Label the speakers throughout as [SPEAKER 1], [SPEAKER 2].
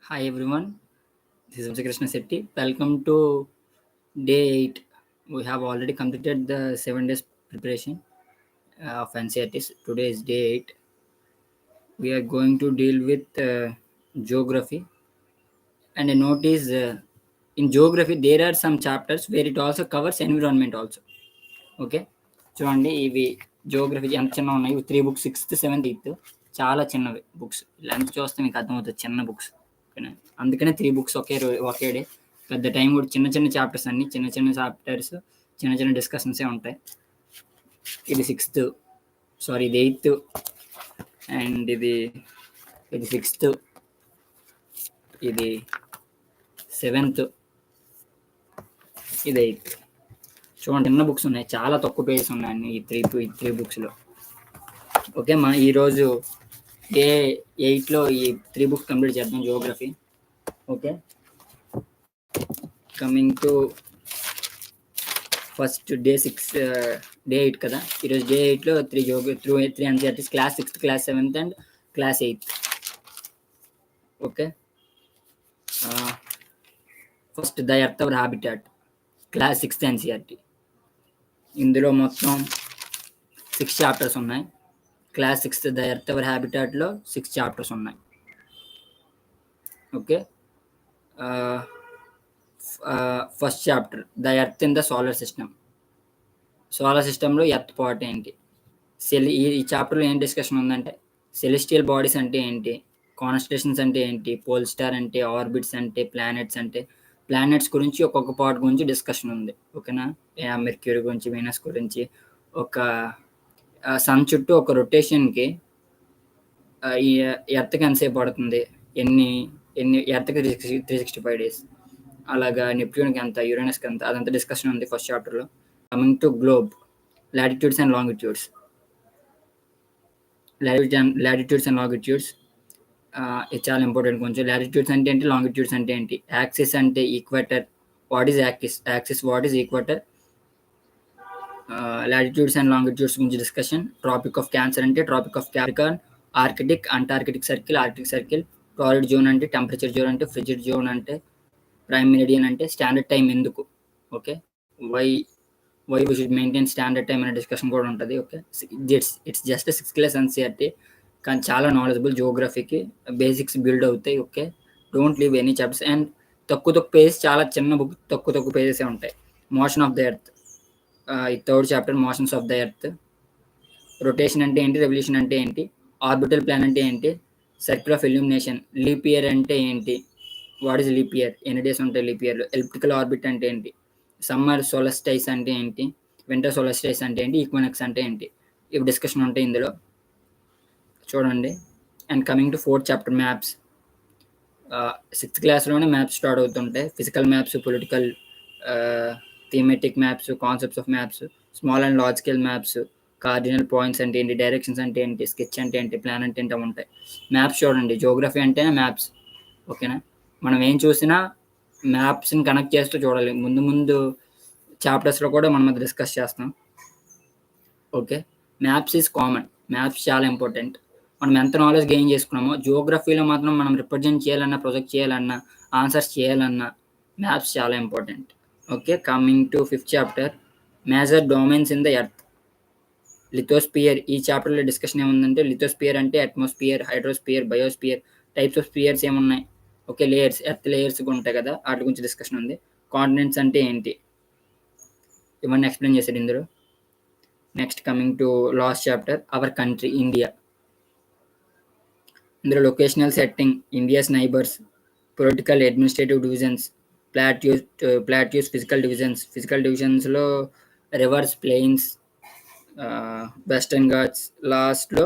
[SPEAKER 1] Hi everyone, this is Krishna Setti. Welcome to day 8. We have already completed the 7 days preparation of NCRTs. Today is day 8. We are going to deal with geography. And a note is in geography there are some chapters where it also covers environment also. Okay చూడండి ఇవి Geography ఎంత చిన్న ఉన్నాయి 3 books 6th 7th 8th చాలా చిన్నవి books length చూస్తే మీకు అర్థమవుతుంది చిన్న బుక్స్ ఓకేనా అందుకనే 3 బుక్స్ ఒకే డే పెద్ద టైం కూడా చిన్న చిన్న చాప్టర్స్ అన్ని చిన్న చిన్న చాప్టర్స్ చిన్న చిన్న డిస్కషన్సే ఉంటాయి ఇది 6th సారీ ఇది 8th అండ్ ఇది 6th ఇది 7th ఇది 8th చూడండి చిన్న బుక్స్ ఉన్నాయి చాలా తక్కువ పేజెస్ ఉన్నాయి ఈ త్రీ బుక్స్లో ఓకే మా ఈరోజు డే 8లో ఈ 3 బుక్స్ కంప్లీట్ చేద్దాం geography okay coming to first day 8 కదా ఈరోజు డే 8లో 3 NCERTs class 6th class 7th and class 8th okay first the earth our habitat class 6th NCERT ఇందులో మొత్తం 6 చాప్టర్స్ ఉన్నాయి class 6th the earth our హ్యాబిటాట్లో 6 chapters ఉన్నాయి okay first chapter the earth in the solar సిస్టంలో earth part ఏంటి ఈ చాప్టర్లో ఏం డిస్కషన్ ఉందంటే సెలెస్టియల్ బాడీస్ అంటే ఏంటి కాన్స్టలేషన్స్ అంటే ఏంటి పోల్ స్టార్ అంటే ఆర్బిట్స్ అంటే ప్లానెట్స్ గురించి ఒక్కొక్క పార్ట్ గురించి డిస్కషన్ ఉంది ఓకేనా మెర్క్యూరీ గురించి వీనస్ గురించి ఒక సన్ చుట్టూ ఒక రొటేషన్కి ఈ ఎర్త్కి ఎంతసేపు పడుతుంది ఎన్ని ఎర్త్కి 365 డేస్ అలాగా నెప్ట్యూన్కి ఎంత యురేనస్కి ఎంత అదంతా డిస్కషన్ ఉంది ఫస్ట్ చాప్టర్లో coming to globe latitudes and longitudes ఇది చాలా ఇంపార్టెంట్ కొంచెం లాటిట్యూడ్స్ అంటే ఏంటి లాంగిట్యూడ్స్ అంటే ఏంటి యాక్సిస్ అంటే equator what is axis what is equator latitudes and longitudes గురించి డిస్కషన్ ట్రాపిక్ ఆఫ్ క్యాన్సర్ అంటే tropic of capricorn arctic antarctic circle arctic circle torrid zone అంటే టెంపరేచర్ జోన్ అంటే ఫ్రిజిడ్ జోన్ అంటే ప్రైమ్ మెరిడియన్ అంటే standard time ఎందుకు okay why we should maintain standard time అనే discussion కూడా ఉంటుంది okay it's just 6th class NCERT కానీ చాలా నాలెడ్జబుల్ జియోగ్రఫీకి బేసిక్స్ బిల్డ్ అవుతాయి okay don't leave any chapters and తక్కువ పేజెస్ చాలా చిన్న బుక్ తక్కువ పేజెసే ఉంటాయి మోషన్ ఆఫ్ ద ఎర్త్ ఈ 3rd chapter motions off the earth rotation అంటే ఏంటి రెవల్యూషన్ అంటే ఏంటి ఆర్బిటల్ ప్లాన్ అంటే ఏంటి circle of illumination leap year అంటే ఏంటి వాట్ ఈస్ లీప్ ఇయర్ ఎన్ని డేస్ ఉంటాయి లీప్ ఇయర్లో ఎలిప్టికల్ ఆర్బిట్ అంటే ఏంటి సమ్మర్ సోలస్టైస్ అంటే ఏంటి వింటర్ సోలస్టైస్ అంటే ఏంటి ఈక్వెనెక్స్ అంటే ఏంటి ఇవి డిస్కషన్ ఉంటాయి ఇందులో చూడండి and coming to 4th chapter maps 6th క్లాస్లోనే మ్యాప్స్ స్టార్ట్ అవుతుంటాయి physical maps political thematic maps concepts of maps small and large scale maps cardinal points అంటే ఏంటి డైరెక్షన్స్ అంటే ఏంటి స్కెచ్ అంటే ఏంటి ప్లాన్ అంటే ఏంటి ఉంటాయి మ్యాప్స్ చూడండి జియోగ్రఫీ అంటేనే మ్యాప్స్ ఓకేనా మనం ఏం చూసినా మ్యాప్స్ని కనెక్ట్ చేస్తూ చూడాలి ముందు చాప్టర్స్లో కూడా మనం అది డిస్కస్ చేస్తాం okay maps is common maps చాలా ఇంపార్టెంట్ మనం ఎంత నాలెడ్జ్ గెయిన్ చేసుకున్నామో జియోగ్రఫీలో మాత్రం మనం రిప్రజెంట్ చేయాలన్నా ప్రొజెక్ట్ చేయాలన్నా ఆన్సర్స్ చేయాలన్నా మ్యాప్స్ చాలా important okay coming to 5th chapter major domains in the earth lithosphere ఈ చాప్టర్లో డిస్కషన్ ఏముందంటే లిథోస్పియర్ అంటే atmosphere hydrosphere biosphere types of spheres ఏమున్నాయి ఓకే లేయర్స్ ఎర్త్ లేయర్స్ ఉంటాయి కదా వాటి గురించి డిస్కషన్ ఉంది కాంటినెంట్స్ అంటే ఏంటి ఇవన్నీ ఎక్స్ప్లెయిన్ చేశారు ఇందులో next coming to last chapter our country India ఇందులో locational setting India's neighbours political administrative divisions plateaus physical డివిజన్స్లో రివర్స్ ప్లెయిన్స్ వెస్టర్న్ ఘాట్స్ లాస్ట్లో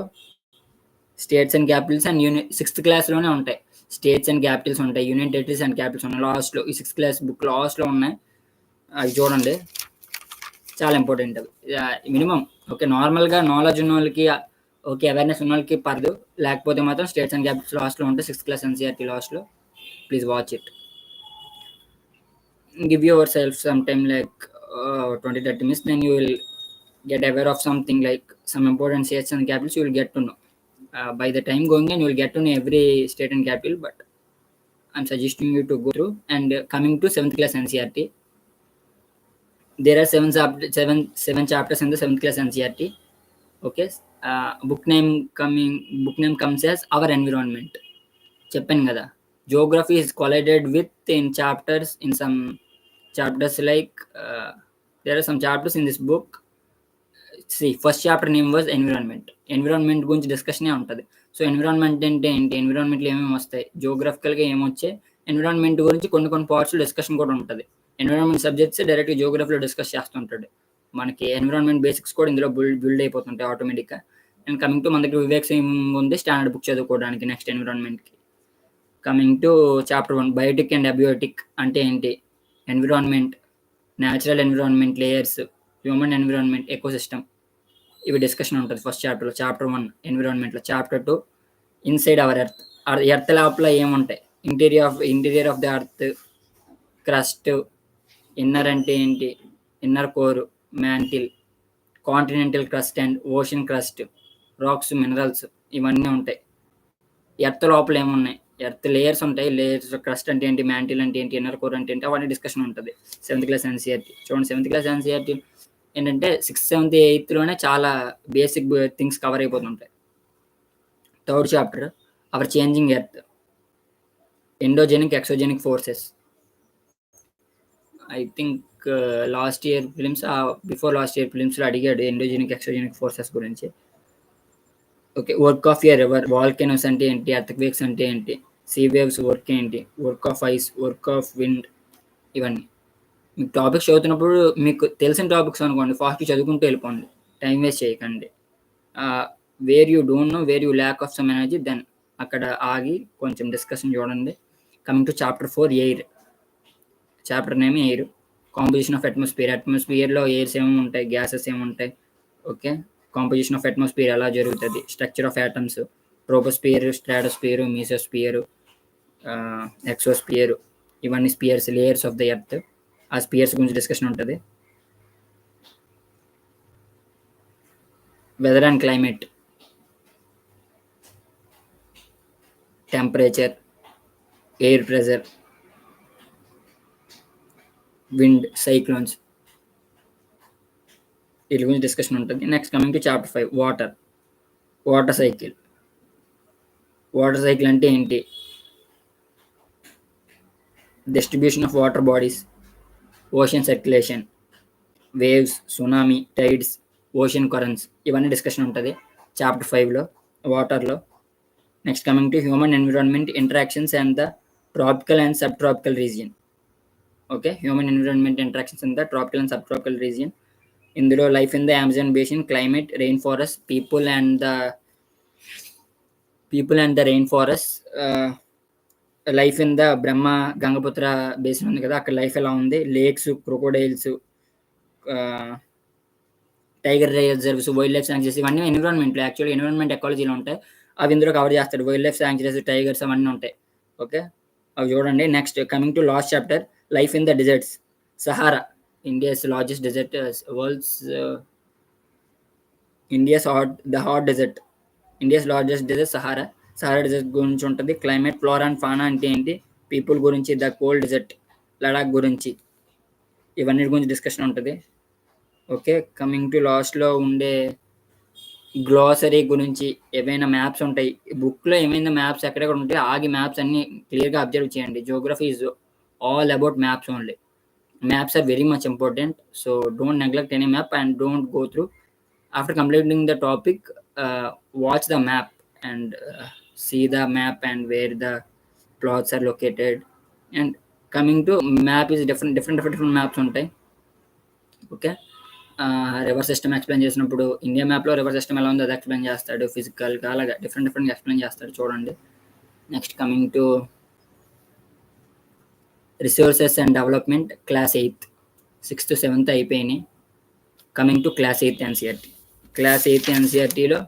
[SPEAKER 1] states and capitals and 6th క్లాస్లోనే ఉంటాయి స్టేట్స్ అండ్ క్యాపిటల్స్ ఉంటాయి యూనియన్ టెరిటరీస్ అండ్ క్యాపిటల్స్ ఉన్నాయి లాస్ట్లో ఈ 6th class book లాస్ట్లో ఉన్నాయి అవి చూడండి చాలా ఇంపార్టెంట్ అవి మినిమం ఓకే నార్మల్గా నాలెడ్జ్ ఉన్న వాళ్ళకి ఓకే అవేర్నెస్ ఉన్న వాళ్ళకి పర్దు లేకపోతే మాత్రం స్టేట్స్ అండ్ క్యాపిటల్స్ లాస్ట్లో ఉంటాయి 6th క్లాస్ ఎన్సీఆర్టీ లాస్ట్లో please watch it give your self some time like 20-30 minutes then you will get aware of something like some important states and capitals you will get to know by the time going in you will get to know every state and capital but I'm suggesting you to go through. And coming to 7th class NCERT, there are seven chapters in the 7th class NCERT. Okay, book name comes as Our Environment. చెప్పాను కదా, geography is collided with in chapters, in some chapters, like there are some chapters in this book. First chapter name was environment గురించి డిస్కషనే ఉంటుంది. So environment అంటే ఏంటి, ఎన్విరాన్మెంట్లో ఏమేమి వస్తాయి, జియోగ్రఫికల్గా ఏమొచ్చాయి, environment గురించి కొన్ని పార్ట్స్లో డిస్కషన్ కూడా ఉంటుంది. ఎన్విరాన్మెంట్ సబ్జెక్ట్స్ డైరెక్ట్గా జియోగ్రఫీలో డిస్కస్ చేస్తుంటాడు. మనకి ఎన్విరాన్మెంట్ బేసిక్స్ కూడా ఇందులో బిల్డ్ అయిపోతుంటాయి ఆటోమేటిక్గా. అండ్ కమింగ్ టు మన దగ్గర వివేక్ సింగ్ ఉంది స్టాండర్డ్ బుక్ చదువుకోవడానికి నెక్స్ట్ ఎన్విరాన్మెంట్కి. Coming to chapter 1, biotic and abiotic అంటే ఏంటి, environment, natural environment layers, human environment, ecosystem, ఇవి డిస్కషన్ ఉంటుంది ఫస్ట్ చాప్టర్లో. చాప్టర్ 1 ఎన్విరాన్మెంట్లో. Chapter 2 inside our earth. Earth లోపల ఏముంటాయి, interior of the earth, crust, inner అంటే ఏంటి, inner core, mantle, continental crust and ocean crust, rocks, minerals, ఇవన్నీ ఉంటాయి. ఎర్త్ లోపల ఏమున్నాయి, ఎర్త్ లేయర్స్ ఉంటాయి. లేయర్స్, క్రస్ట్ అంటే ఏంటి, మ్యాంటిల్ అంటే ఏంటి, ఇన్నర్ కోర్ అంటే ఏంటి, అవన్నీ డిస్కషన్ ఉంటుంది 7th క్లాస్ NCERT. చూడండి 7th క్లాస్ NCERT ఏంటంటే 6th, 7th, 8thలోనే చాలా బేసిక్ థింగ్స్ కవర్ అయిపోతుంటాయి. 3rd chapter our changing earth, endogenic exogenic forces. I think last year films, before last year ఫిలిమ్స్లో అడిగాడు ఎండోజెనిక్ ఎక్సోజెనిక్ ఫోర్సెస్ గురించి. Okay, work of a river, volcanoes అంటే ఏంటి, earthquakes అంటే ఏంటి, సీ వేవ్స్ వర్క్ ఏంటి, work of ice, work of wind, ఇవన్నీ. మీకు టాపిక్స్ చదువుతున్నప్పుడు మీకు తెలిసిన టాపిక్స్ అనుకోండి, ఫాస్ట్ చదువుకుంటూ వెళ్ళిపోండి, టైం వేస్ట్ చేయకండి. Where you don't know, where you lack of some energy, then అక్కడ ఆగి కొంచెం డిస్కషన్ చూడండి. Coming to chapter 4 air. Chapter name air. Composition of atmosphere. అట్మాస్ఫియర్లో ఎయిర్స్ ఏమి ఉంటాయి, గ్యాసెస్ ఏమి ఉంటాయి. ఓకే, కాంపోజిషన్ ఆఫ్ అట్మాస్ఫియర్ ఎలా జరుగుతుంది, structure of atoms, troposphere, stratosphere, mesosphere, exosphere, ఇవన్నీ spheres, layers of the earth. ఆ స్పియర్స్ గురించి డిస్కషన్ ఉంటుంది. Weather and climate, temperature, air pressure, wind, cyclones, వీటి గురించి డిస్కషన్ ఉంటుంది. Next coming to chapter 5 water cycle. Water cycle అంటే ఏంటి, distribution of water bodies, ocean circulation, waves, tsunami, tides, ocean currents, ఇవన్నీ discussion ఉంటుంది chapter 5లో వాటర్లో. Next coming to human environment interactions and the tropical and subtropical region. Okay, human environment interactions and the tropical and subtropical region. ఇందులో life in the Amazon basin, climate, rain forest, people and the rain forest, life in the Brahma Gangaputra basin ఉంది కదా, అక్కడ life ఎలా ఉంది, lakes, crocodiles, tiger reserves, wildlife sanctuaries, ఇవన్నీ ఎన్విరాన్మెంట్లో యాక్చువల్గా environment ఎకాలజీలో ఉంటాయి. అవి ఇందులో కవర్ చేస్తాడు. వైల్డ్ లైఫ్ శాంక్చురీస్, టైగర్స్, అవన్నీ ఉంటాయి. ఓకే, అవి చూడండి. Next coming to last chapter life in the deserts. Sahara, India's largest desert, India's hot desert, India's largest desert Sahara desert గురించి ఉంటుంది. క్లైమేట్, ఫ్లోరా అండ్ ఫానా అంటే ఏంటి, people గురించి the cold desert, Ladakh గురించి, ఇవన్నీ గురించి డిస్కషన్ ఉంటుంది. ఓకే, కమింగ్ టు లాస్ట్లో ఉండే గ్లాసరీ గురించి ఏవైనా మ్యాప్స్ ఉంటాయి బుక్లో, ఏమైనా మ్యాప్స్ ఎక్కడెక్కడ ఉంటాయి ఆగి మ్యాప్స్ అన్ని క్లియర్గా అబ్జర్వ్ చేయండి. Geography is all about maps only. Maps are very much important, so don't neglect any map and don't go through. After completing the topic, watch the map and see the map and where the plots are located. And coming to map is different maps ఉంటాయి. Okay, river system explain చేసినప్పుడు India మ్యాప్లో river system ఎలా ఉందో అది explain చేస్తాడు, ఫిజికల్గా అలాగా different explain చేస్తాడు, చూడండి. Next coming to resources and development, class 8, 6th, 7th అయిపోయినాయి. Coming to class 8 NCERT. Class 8 NCERTలో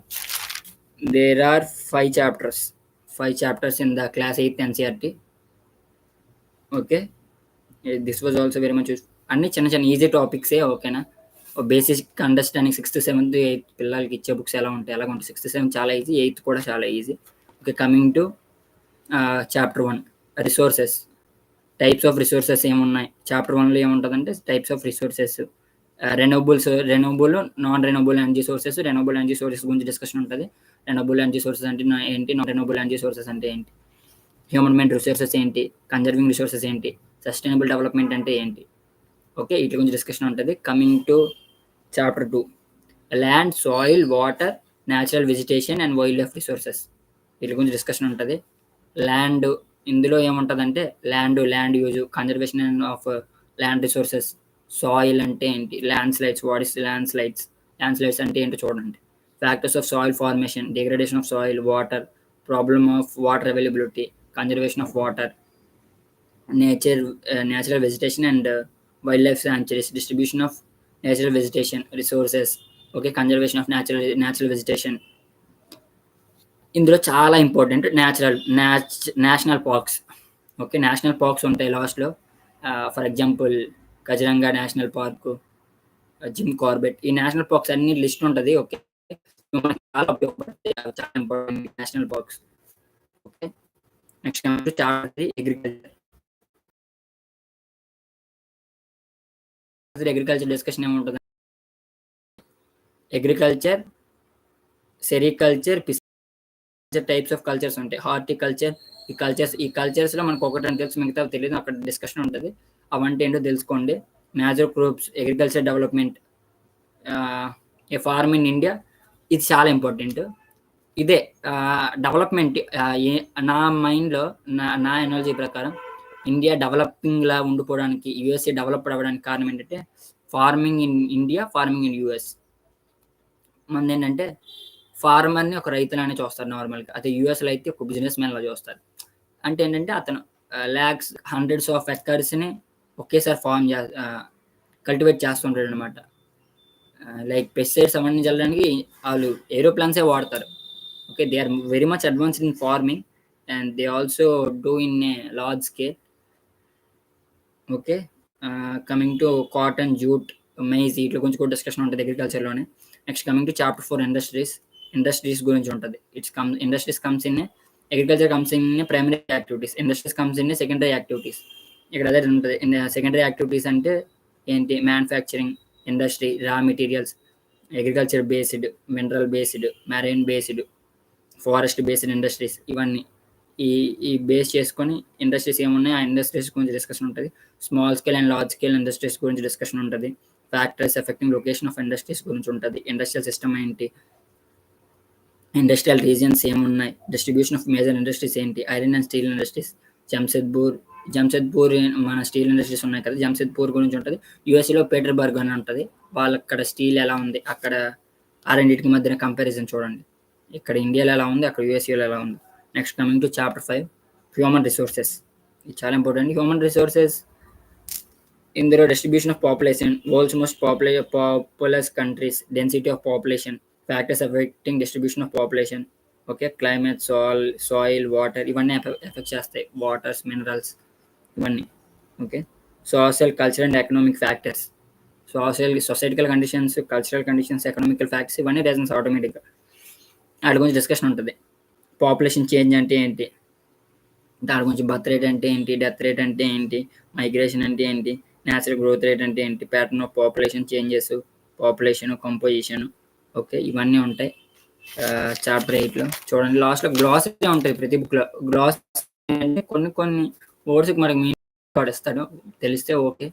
[SPEAKER 1] there are 5 chapters in the class 8 NCERT. Okay, this was also very much అన్ని చిన్న ఈజీ టాపిక్సే. ఓకేనా, basic understanding 6th, 7th, 8th పిల్లలకి ఇచ్చే books ఎలా ఉంటాయి అలాగే ఉంటాయి. 6th, 7th చాలా ఈజీ, 8th కూడా చాలా easy. Okay, coming to chapter 1 resources, types of resources ఏమున్నాయి, చాప్టర్ 1లో ఏముంటుందంటే types of resources, renewable, non renewable energy sources, renewable energy sources గురించి డిస్కషన్ ఉంటుంది. రెన్యూబుల్ ఎనర్జీ సోర్సెస్ అంటే ఏంటి, నాన్ రెన్యూబుల్ ఎనర్జీ సోర్సెస్ అంటే ఏంటి, హ్యూమన్ మైండ్ రిసోర్సెస్ ఏంటి, conserving resources ఏంటి, సస్టైనబుల్ డెవలప్మెంట్ అంటే ఏంటి, ఓకే, వీటి గురించి డిస్కషన్ ఉంటుంది. Coming to chapter 2, land, soil, water, natural vegetation and wild life resources, వీటి గురించి డిస్కషన్ ఉంటుంది. ల్యాండ్, ఇందులో ఏముంటుందంటే land use, conservation of land resources. Soil అంటే ఏంటి, land slides, what is land slides అంటే ఏంటో చూడండి. Factors of soil formation, degradation of soil, water, problem of water availability, conservation of water, natural vegetation and wildlife sanctuaries, distribution of natural vegetation resources, okay, conservation of natural vegetation. ఇందులో చాలా important national parks, okay, national parks ఉంటాయి లాస్ట్లో. For example Kaziranga national park, Jim Corbett, ఈ national parks అన్ని list ఉంటుంది. Okay, మనకి చాలా ఉపయోగపడతాయి, చాలా important national parks. Okay, next chapter 3, agriculture discussion ఏముంటుంది, agriculture, sericulture, types of cultures ఉంటాయి, హార్టికల్చర్, ఈ కల్చర్స్లో మనకు ఒకటి అని తెలుసు, మిగతా తెలియదు, అక్కడ డిస్కషన్ ఉంటుంది. అవంటే ఏంటో తెలుసుకోండి. Major crops, agriculture development, a farm in India, ఇది చాలా ఇంపార్టెంట్. ఇదే డెవలప్మెంట్, నా మైండ్లో నా ఎనాలజీ ప్రకారం ఇండియా డెవలపింగ్లా ఉండిపోవడానికి, యూఎస్ఏ డెవలప్డ్ అవ్వడానికి కారణం ఏంటంటే farming in India, farming in US. మంది ఏంటంటే ఫార్మర్ని ఒక రైతులానే చూస్తారు నార్మల్గా, అదే యూఎస్లో అయితే ఒక బిజినెస్ మ్యాన్లా చూస్తారు. అంటే ఏంటంటే అతను ల్యాక్స్, హండ్రెడ్స్ ఆఫ్ ఎకర్స్ని ఒకేసారి కల్టివేట్ చేస్తుంటాడు అనమాట. లైక్ పెస్టిసైడ్స్ అవన్నీ చల్లడానికి వాళ్ళు ఏరోప్లాన్సే వాడతారు. Okay, they are very much advanced in farming and they also do in a large scale. Okay, coming to cotton, jute, maize, వీటి గురించి కూడా డిస్కషన్ ఉంటుంది అగ్రికల్చర్లోనే. Next coming to chapter 4, industries గురించి ఉంటుంది. Industries comes in agriculture comes in primary activities, industries comes in secondary activities. ఇక్కడ అదే ఉంటుంది. సెకండరీ యాక్టివిటీస్ అంటే ఏంటి, manufacturing industry, raw materials, agriculture based, mineral based, marine based, forest based industries, ఇవన్నీ ఈ base చేసుకొని ఇండస్ట్రీస్ ఏమున్నాయి ఆ ఇండస్ట్రీస్ గురించి డిస్కషన్ ఉంటుంది. Small scale and large scale industries గురించి డిస్కషన్ ఉంటుంది. Factors effecting location of industries గురించి ఉంటుంది. ఇండస్ట్రియల్ సిస్టమ్ ఏంటి, ఇండస్ట్రియల్ రీజియన్స్ ఏమున్నాయి, డిస్ట్రిబ్యూషన్ ఆఫ్ మేజర్ ఇండస్ట్రీస్ ఏంటి, iron and steel industries, Jamshedpur మన స్టీల్ ఇండస్ట్రీస్ ఉన్నాయి కదా, జంషెద్పూర్ గురించి ఉంటుంది. యూఎస్ఏలో పీటర్బర్గ్ అని ఉంటుంది, వాళ్ళక్కడ స్టీల్ ఎలా ఉంది, అక్కడ ఆ రెండింటికి మధ్యన కంపారిజన్ చూడండి. ఇక్కడ ఇండియాలో ఎలా ఉంది, అక్కడ యూఎస్ఏలో ఎలా ఉంది. Next coming to chapter 5, human resources, ఇది చాలా ఇంపార్టెంట్. హ్యూమన్ రిసోర్సెస్, ఇందులో distribution of population, world's most populous countries, density of population, factors effecting distribution of population, okay, climate, soil, water, ఇవన్నీ ఎఫెక్ట్ చేస్తాయి, వాటర్స్, మినరల్స్, ఇవన్నీ. Okay, social, cultural and economic factors, సొసైటికల్ conditions, cultural conditions, economical factors, ఇవన్నీ reasons ఆటోమేటిక్గా. వాటి గురించి discussion ఉంటుంది. Population change అంటే ఏంటి, దాని గురించి బర్త్ రేట్ అంటే ఏంటి, డెత్ రేట్ అంటే ఏంటి, మైగ్రేషన్ అంటే ఏంటి, న్యాచురల్ గ్రోత్ రేట్ అంటే ఏంటి, pattern of population changes, population composition, okay, ఇవన్నీ ఉంటాయి చాప్టర్ 8లో. చూడండి లాస్ట్లో గ్లాసరీ ఉంటుంది ప్రతి బుక్లో. గ్లాస్ అంటే కొన్ని వర్డ్స్కి మనకి మీనింగ్ పడిస్తాడు, తెలిస్తే ఓకే,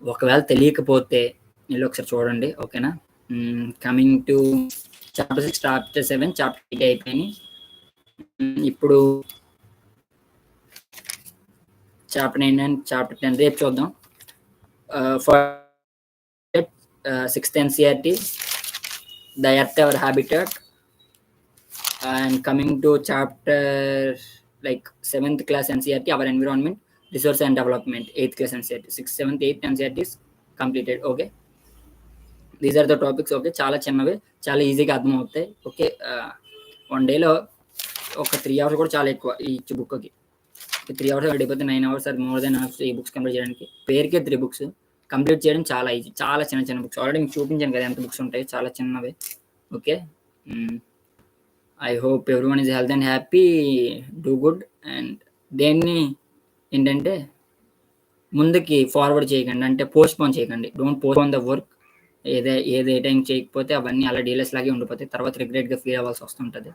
[SPEAKER 1] ఒకవేళ తెలియకపోతే వీళ్ళు ఒకసారి చూడండి, ఓకేనా. Coming to chapter 6, chapter 7, chapter 8 అయిపోయినాయి. ఇప్పుడు చాప్టర్ 9 అండ్ చాప్టర్ 10 రేపు చూద్దాం. For 6th NCERT, the earth our habitat. And coming to chapter like 7th class NCERT, our environment, resource and development. 8th class NCERT, 6th, 7th, 8th NCERT is completed. Okay, these are the topics. Okay, చాలా చిన్నవి, చాలా ఈజీగా అర్థం అవుతాయి. Okay, 1 డేలో ఒక 3 hours కూడా చాలా ఎక్కువ ఈ బుక్కి. 3 hours అయిపోతే 9 hours or more than hours ఈ బుక్స్ కంప్లీట్ చేయడానికి. పేరుకే 3 books, కంప్లీట్ చేయడం చాలా ఈజీ. చాలా చిన్న బుక్స్, ఆల్రెడీ మీకు చూపించాను కదా ఎంత బుక్స్ ఉంటాయి, చాలా చిన్నవి. Okay, I hope everyone is health and happy. Do good. And దేన్ని ఏంటంటే ముందుకి ఫార్వర్డ్ చేయకండి, అంటే పోస్ట్పోన్ చేయకండి. Don't postpone the work. ఏదే టైం చేయకపోతే అవన్నీ అలా డీలెస్ లాగే ఉండిపోతాయి. తర్వాత రిగ్రెట్గా ఫీల్ అవ్వాల్సి వస్తుంటుంది.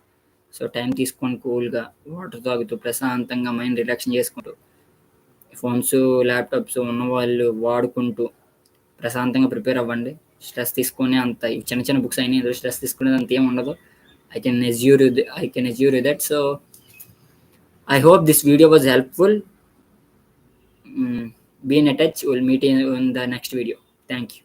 [SPEAKER 1] సో టైం తీసుకొని కూల్గా వాటర్ తాగుతూ ప్రశాంతంగా మైండ్ రిలాక్షన్ చేసుకుంటూ ఫోన్స్ ల్యాప్టాప్స్ ఉన్నవాళ్ళు వాడుకుంటూ ప్రశాంతంగా ప్రిపేర్ అవ్వండి. స్ట్రెస్ తీసుకునే అంత చిన్న చిన్న బుక్స్ అయినా స్ట్రెస్ తీసుకునేది అంత ఏం ఉండదు. I can assure you that. So I hope this video was helpful. Be in touch. We'll meet in the next video. Thank you.